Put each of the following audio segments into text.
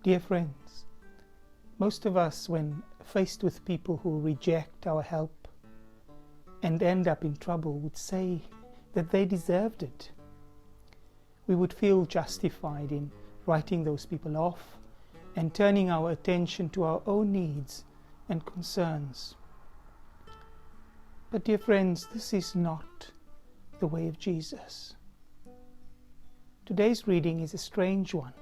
Dear friends, most of us, when faced with people who reject our help and end up in trouble, would say that they deserved it. We would feel justified in writing those people off and turning our attention to our own needs and concerns. But dear friends, this is not the way of Jesus. Today's reading is a strange one,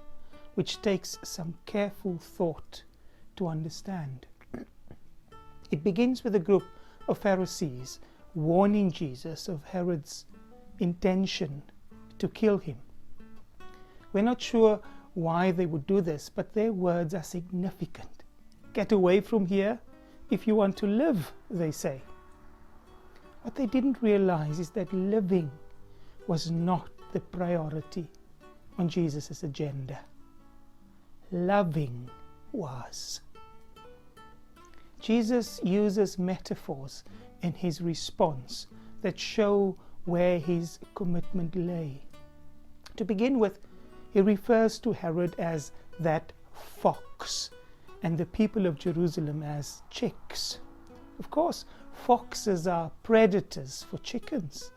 which takes some careful thought to understand. It begins with a group of Pharisees warning Jesus of Herod's intention to kill him. We're not sure why they would do this, but their words are significant. Get away from here if you want to live, they say. What they didn't realize is that living was not the priority on Jesus' agenda. Loving was. Jesus uses metaphors in his response that show where his commitment lay. To begin with, he refers to Herod as that fox and the people of Jerusalem as chicks. Of course, foxes are predators for chickens,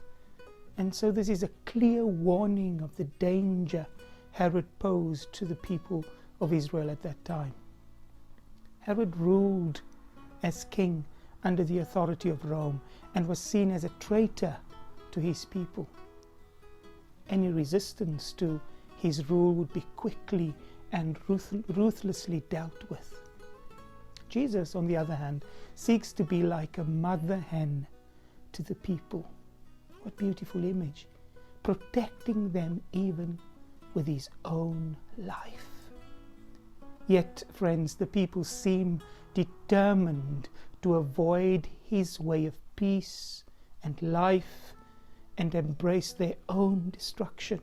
and so this is a clear warning of the danger Herod posed to the people of Israel at that time. Herod ruled as king under the authority of Rome and was seen as a traitor to his people. Any resistance to his rule would be quickly and ruthlessly dealt with. Jesus, on the other hand, seeks to be like a mother hen to the people. What beautiful image! Protecting them even with his own life. Yet, friends, the people seem determined to avoid his way of peace and life and embrace their own destruction.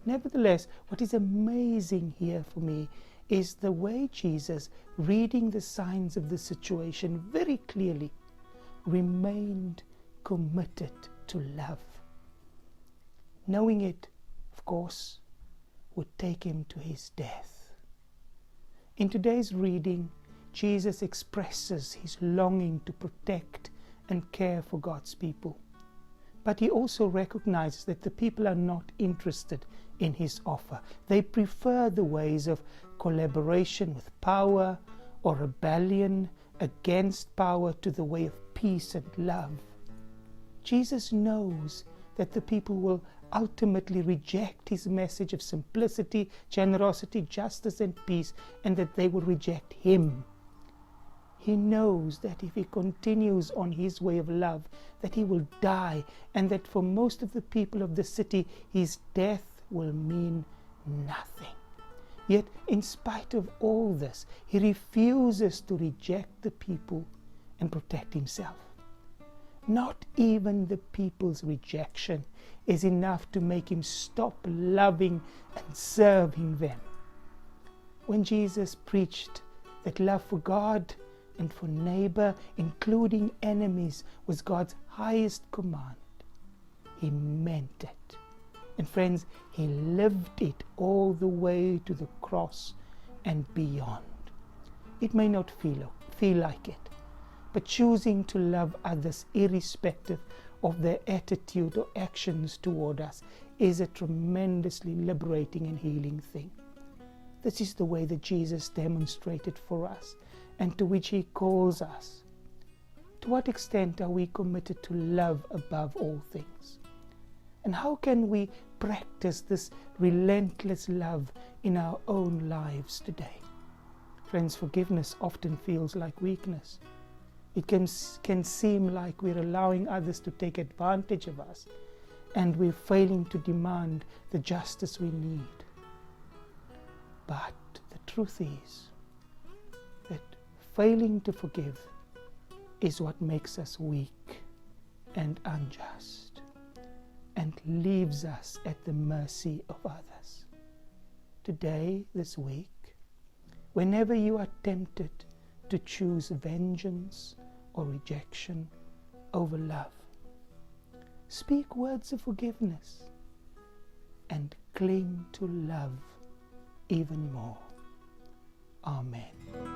Nevertheless, what is amazing here for me is the way Jesus, reading the signs of the situation very clearly, remained committed to love. Knowing it, of course, would take him to his death. In today's reading, Jesus expresses his longing to protect and care for God's people. But he also recognizes that the people are not interested in his offer. They prefer the ways of collaboration with power or rebellion against power to the way of peace and love. Jesus knows that the people will ultimately reject his message of simplicity, generosity, justice, and peace, and that they will reject him. He knows that if he continues on his way of love, that he will die, and that for most of the people of the city, his death will mean nothing. Yet, in spite of all this, he refuses to reject the people and protect himself. Not even the people's rejection is enough to make him stop loving and serving them. When Jesus preached that love for God and for neighbor, including enemies, was God's highest command, he meant it. And friends, he lived it all the way to the cross and beyond. It may not feel like it, but choosing to love others irrespective of their attitude or actions toward us is a tremendously liberating and healing thing. This is the way that Jesus demonstrated for us and to which he calls us. To what extent are we committed to love above all things? And how can we practice this relentless love in our own lives today? Friends, forgiveness often feels like weakness. It can seem like we're allowing others to take advantage of us and we're failing to demand the justice we need. But the truth is that failing to forgive is what makes us weak and unjust and leaves us at the mercy of others. Today, this week, whenever you are tempted to choose vengeance or rejection over love, speak words of forgiveness and cling to love even more. Amen.